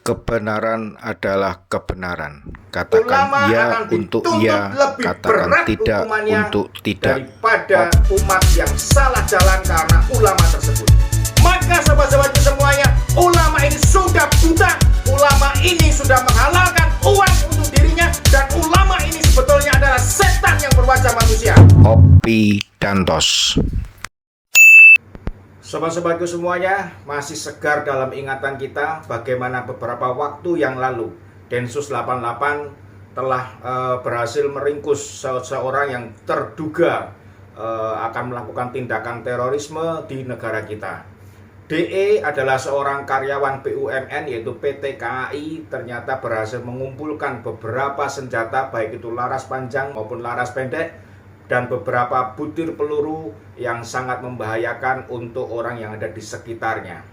Kebenaran adalah kebenaran. Katakan Ulama ya akan untuk dituntut ya, lebih katakan berat tidak hukumannya untuk tidak. daripada umat yang salah jalan karena ulama tersebut. Maka sahabat-sahabatku semuanya, ulama ini sudah buta. Ulama ini sudah menghalalkan uang untuk dirinya, dan ulama ini sebetulnya adalah setan yang berwajah manusia. Opi Dantos. Sobat-sobatku semuanya, masih segar dalam ingatan kita bagaimana beberapa waktu yang lalu Densus 88 telah berhasil meringkus seseorang yang terduga akan melakukan tindakan terorisme di negara kita. DE adalah seorang karyawan BUMN yaitu PT KAI, ternyata berhasil mengumpulkan beberapa senjata baik itu laras panjang maupun laras pendek dan beberapa butir peluru yang sangat membahayakan untuk orang yang ada di sekitarnya.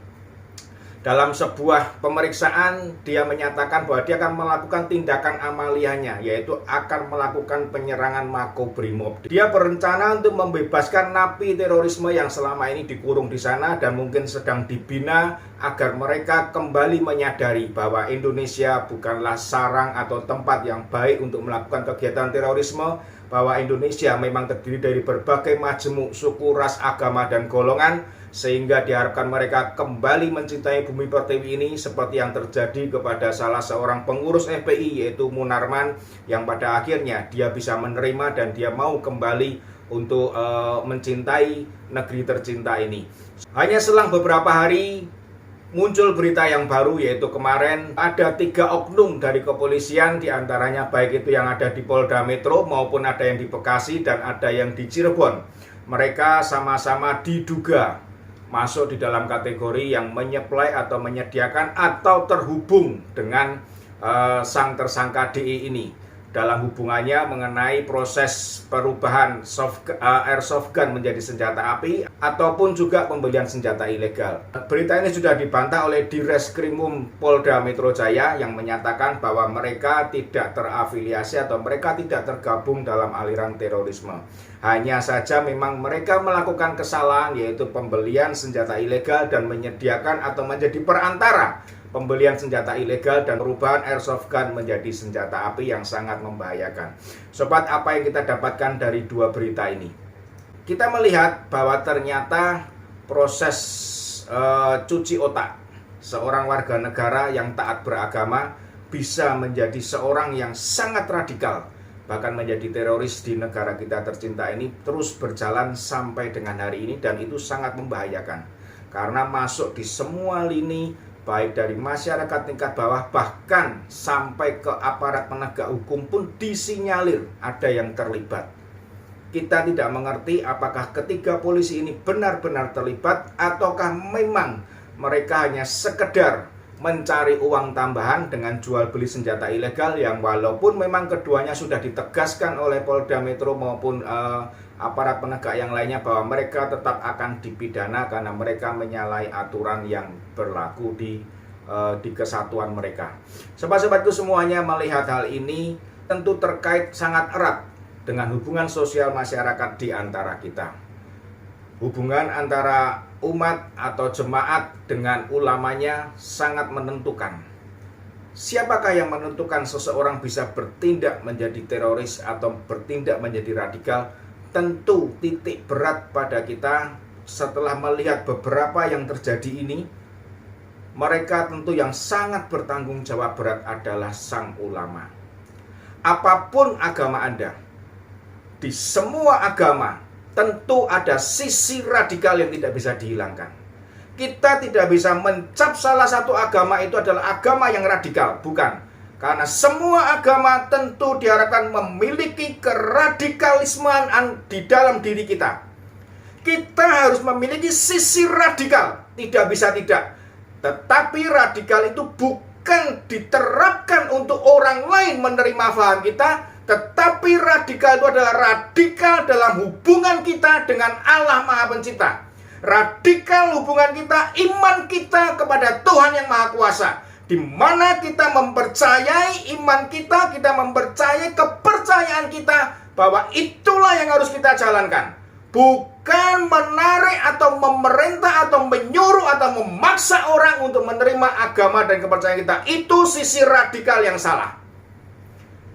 Dalam sebuah pemeriksaan, dia menyatakan bahwa dia akan melakukan tindakan amaliyahnya, yaitu akan melakukan penyerangan Makobrimob. Dia berencana untuk membebaskan napi terorisme yang selama ini dikurung di sana dan mungkin sedang dibina agar mereka kembali menyadari bahwa Indonesia bukanlah sarang atau tempat yang baik untuk melakukan kegiatan terorisme, bahwa Indonesia memang terdiri dari berbagai majemuk suku, ras, agama, dan golongan, sehingga diharapkan mereka kembali mencintai bumi pertiwi ini seperti yang terjadi kepada salah seorang pengurus FPI yaitu Munarman, yang pada akhirnya dia bisa menerima dan dia mau kembali untuk mencintai negeri tercinta ini. Hanya selang beberapa hari muncul berita yang baru, yaitu kemarin ada 3 oknum dari kepolisian, diantaranya baik itu yang ada di Polda Metro maupun ada yang di Bekasi dan ada yang di Cirebon. Mereka sama-sama diduga masuk di dalam kategori yang menyeplai atau menyediakan atau terhubung dengan sang tersangka DE ini dalam hubungannya mengenai proses perubahan airsoft gun menjadi senjata api ataupun juga pembelian senjata ilegal. Berita ini sudah dibantah oleh Direskrimum Polda Metro Jaya yang menyatakan bahwa mereka tidak terafiliasi atau mereka tidak tergabung dalam aliran terorisme. Hanya saja memang mereka melakukan kesalahan, yaitu pembelian senjata ilegal dan menyediakan atau menjadi perantara pembelian senjata ilegal dan perubahan airsoft gun menjadi senjata api yang sangat membahayakan. Sobat, apa yang kita dapatkan dari 2 berita ini? Kita melihat bahwa ternyata proses cuci otak seorang warga negara yang taat beragama bisa menjadi seorang yang sangat radikal, bahkan menjadi teroris di negara kita tercinta ini, terus berjalan sampai dengan hari ini, dan itu sangat membahayakan karena masuk di semua lini, baik dari masyarakat tingkat bawah bahkan sampai ke aparat penegak hukum pun disinyalir ada yang terlibat. Kita tidak mengerti apakah ketiga polisi ini benar-benar terlibat ataukah memang mereka hanya sekedar mencari uang tambahan dengan jual beli senjata ilegal, yang walaupun memang keduanya sudah ditegaskan oleh Polda Metro maupun aparat penegak yang lainnya bahwa mereka tetap akan dipidana karena mereka menyalahi aturan yang berlaku di kesatuan mereka. Sobat-sobatku semuanya, melihat hal ini tentu terkait sangat erat dengan hubungan sosial masyarakat di antara kita. Hubungan antara umat atau jemaat dengan ulamanya sangat menentukan. Siapakah yang menentukan seseorang bisa bertindak menjadi teroris atau bertindak menjadi radikal? Tentu titik berat pada kita setelah melihat beberapa yang terjadi ini. Mereka tentu yang sangat bertanggung jawab berat adalah sang ulama. Apapun agama Anda, di semua agama tentu ada sisi radikal yang tidak bisa dihilangkan. Kita tidak bisa mencap salah satu agama itu adalah agama yang radikal, bukan. Karena semua agama tentu diharapkan memiliki keradikalismean di dalam diri kita. Kita harus memiliki sisi radikal, tidak bisa tidak. Tetapi radikal itu bukan diterapkan untuk orang lain menerima paham kita, tetapi radikal itu adalah radikal dalam hubungan kita dengan Allah Maha Pencipta. Radikal hubungan kita, iman kita kepada Tuhan yang Maha Kuasa, di mana kita mempercayai iman kita, kita mempercayai kepercayaan kita bahwa itulah yang harus kita jalankan. bukan menarik atau memerintah atau menyuruh atau memaksa orang untuk menerima agama dan kepercayaan kita. Itu sisi radikal yang salah.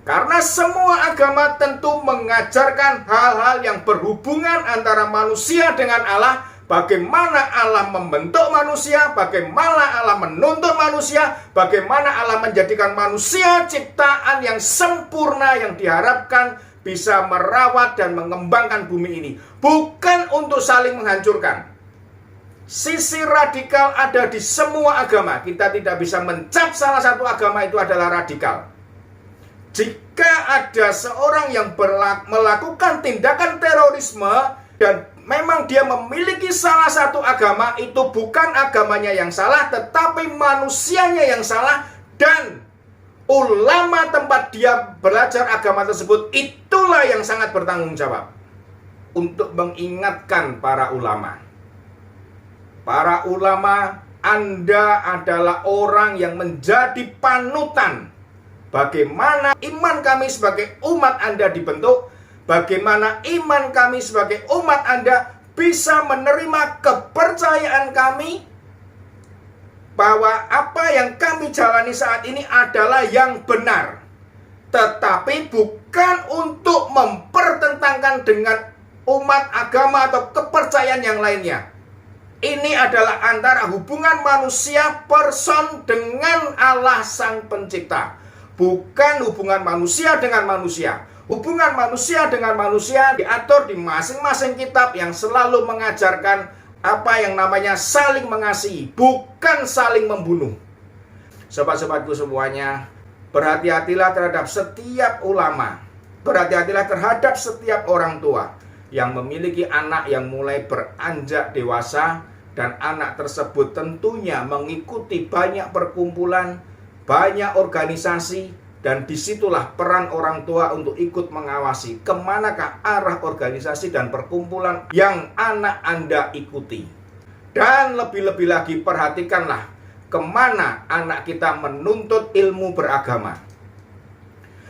Karena semua agama tentu mengajarkan hal-hal yang berhubungan antara manusia dengan Allah, bagaimana Allah membentuk manusia, bagaimana Allah menuntut manusia, bagaimana Allah menjadikan manusia ciptaan yang sempurna yang diharapkan bisa merawat dan mengembangkan bumi ini. Bukan untuk saling menghancurkan. Sisi radikal ada di semua agama. Kita tidak bisa mencap salah satu agama itu adalah radikal. Jika ada seorang yang melakukan tindakan terorisme dan memang dia memiliki salah satu agama, itu bukan agamanya yang salah, tetapi manusianya yang salah, dan ulama tempat dia belajar agama tersebut itulah yang sangat bertanggung jawab untuk mengingatkan para ulama. Para ulama, Anda adalah orang yang menjadi panutan. Bagaimana iman kami sebagai umat Anda dibentuk, bagaimana iman kami sebagai umat Anda bisa menerima kepercayaan kami bahwa apa yang kami jalani saat ini adalah yang benar, tetapi bukan untuk mempertentangkan dengan umat agama atau kepercayaan yang lainnya. Ini adalah antara hubungan manusia person dengan Allah Sang Pencipta, bukan hubungan manusia dengan manusia. Hubungan manusia dengan manusia diatur di masing-masing kitab yang selalu mengajarkan apa yang namanya saling mengasihi, bukan saling membunuh. Sobat-sobatku semuanya, berhati-hatilah terhadap setiap ulama. Berhati-hatilah terhadap setiap orang tua yang memiliki anak yang mulai beranjak dewasa, dan anak tersebut tentunya mengikuti banyak perkumpulan, banyak organisasi, dan disitulah peran orang tua untuk ikut mengawasi kemanakah arah organisasi dan perkumpulan yang anak Anda ikuti. Dan lebih-lebih lagi perhatikanlah kemana anak kita menuntut ilmu beragama.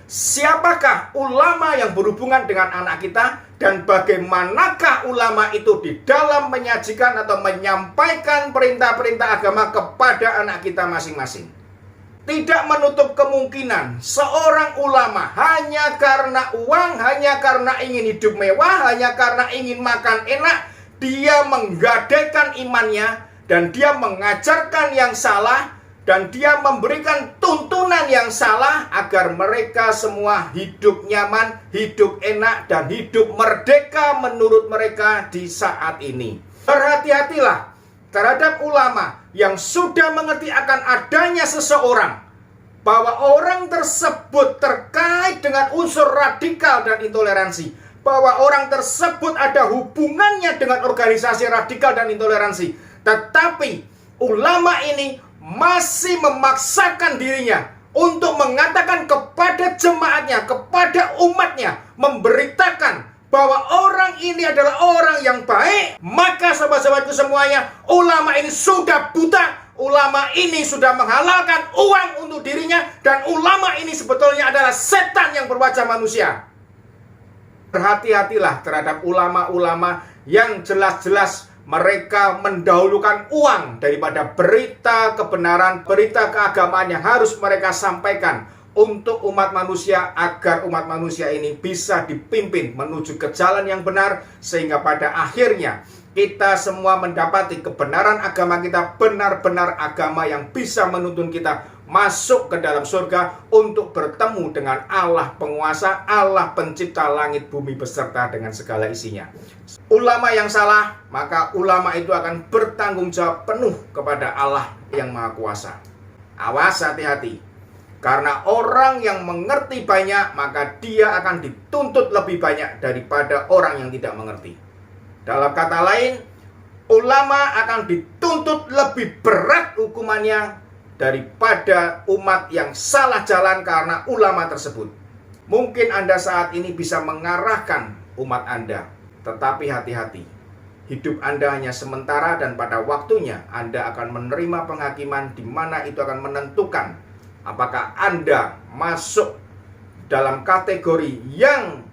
Siapakah ulama yang berhubungan dengan anak kita, dan bagaimanakah ulama itu di dalam menyajikan atau menyampaikan perintah-perintah agama kepada anak kita masing-masing. Tidak menutup kemungkinan seorang ulama hanya karena uang, hanya karena ingin hidup mewah, hanya karena ingin makan enak, dia menggadaikan imannya dan dia mengajarkan yang salah, dan dia memberikan tuntunan yang salah agar mereka semua hidup nyaman, hidup enak, dan hidup merdeka menurut mereka di saat ini. Berhati-hatilah terhadap ulama yang sudah mengerti akan adanya seseorang, bahwa orang tersebut terkait dengan unsur radikal dan intoleransi, bahwa orang tersebut ada hubungannya dengan organisasi radikal dan intoleransi, tetapi ulama ini masih memaksakan dirinya untuk mengatakan kepada jemaatnya, kepada umatnya, memberitakan bahwa orang ini adalah orang yang baik. Maka sahabat-sahabatku semuanya, ulama ini sudah buta. Ulama ini sudah menghalalkan uang untuk dirinya, dan ulama ini sebetulnya adalah setan yang berwajah manusia. Berhati-hatilah terhadap ulama-ulama yang jelas-jelas mereka mendahulukan uang daripada berita kebenaran, berita keagamaan yang harus mereka sampaikan untuk umat manusia, agar umat manusia ini bisa dipimpin menuju ke jalan yang benar, sehingga pada akhirnya kita semua mendapati kebenaran agama kita benar-benar agama yang bisa menuntun kita masuk ke dalam surga untuk bertemu dengan Allah penguasa, Allah pencipta langit bumi beserta dengan segala isinya. Ulama yang salah, maka ulama itu akan bertanggung jawab penuh kepada Allah yang Maha Kuasa. Awas, hati-hati. Karena orang yang mengerti banyak, maka dia akan dituntut lebih banyak daripada orang yang tidak mengerti. Dalam kata lain, ulama akan dituntut lebih berat hukumannya daripada umat yang salah jalan karena ulama tersebut. Mungkin Anda saat ini bisa mengarahkan umat Anda, tetapi hati-hati. Hidup Anda hanya sementara, dan pada waktunya Anda akan menerima penghakiman di mana itu akan menentukan apakah Anda masuk dalam kategori yang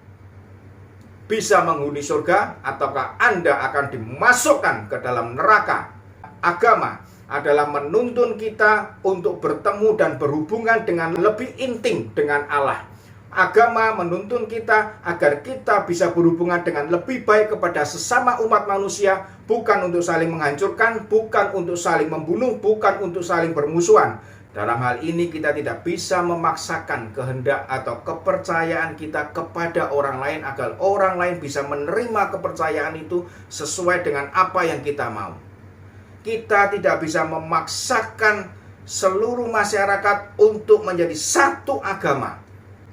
bisa menghuni surga ataukah Anda akan dimasukkan ke dalam neraka. Agama adalah menuntun kita untuk bertemu dan berhubungan dengan lebih intim dengan Allah. Agama menuntun kita agar kita bisa berhubungan dengan lebih baik kepada sesama umat manusia, bukan untuk saling menghancurkan, bukan untuk saling membunuh, bukan untuk saling bermusuhan. Dalam hal ini kita tidak bisa memaksakan kehendak atau kepercayaan kita kepada orang lain agar orang lain bisa menerima kepercayaan itu sesuai dengan apa yang kita mau. Kita tidak bisa memaksakan seluruh masyarakat untuk menjadi satu agama.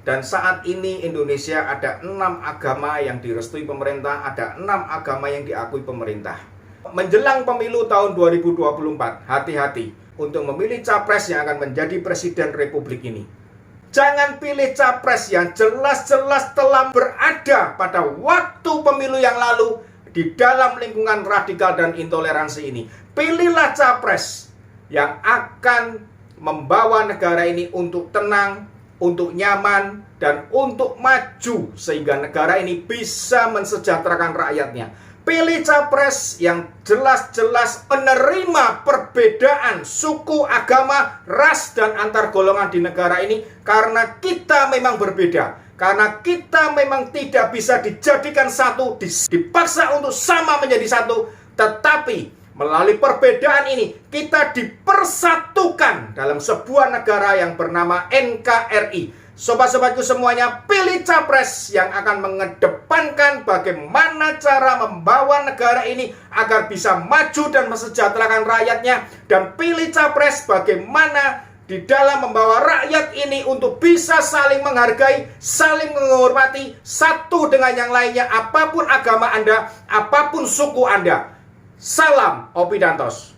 Dan saat ini Indonesia ada 6 agama yang direstui pemerintah, ada 6 agama yang diakui pemerintah. Menjelang pemilu tahun 2024, hati-hati untuk memilih capres yang akan menjadi presiden Republik ini. Jangan pilih capres yang jelas-jelas telah berada pada waktu pemilu yang lalu di dalam lingkungan radikal dan intoleransi ini. Pilihlah capres yang akan membawa negara ini untuk tenang, untuk nyaman, dan untuk maju sehingga negara ini bisa mensejahterakan rakyatnya. Pilih capres yang jelas-jelas menerima perbedaan suku, agama, ras, dan antar golongan di negara ini karena kita memang berbeda. Karena kita memang tidak bisa dijadikan satu, dipaksa untuk sama menjadi satu, tetapi melalui perbedaan ini kita dipersatukan dalam sebuah negara yang bernama NKRI. Sobat-sobatku semuanya, pilih capres yang akan mengedepankan bagaimana cara membawa negara ini agar bisa maju dan mesejahterakan rakyatnya. Dan pilih capres bagaimana di dalam membawa rakyat ini untuk bisa saling menghargai, saling menghormati satu dengan yang lainnya, apapun agama Anda, apapun suku Anda. Salam Opidantos.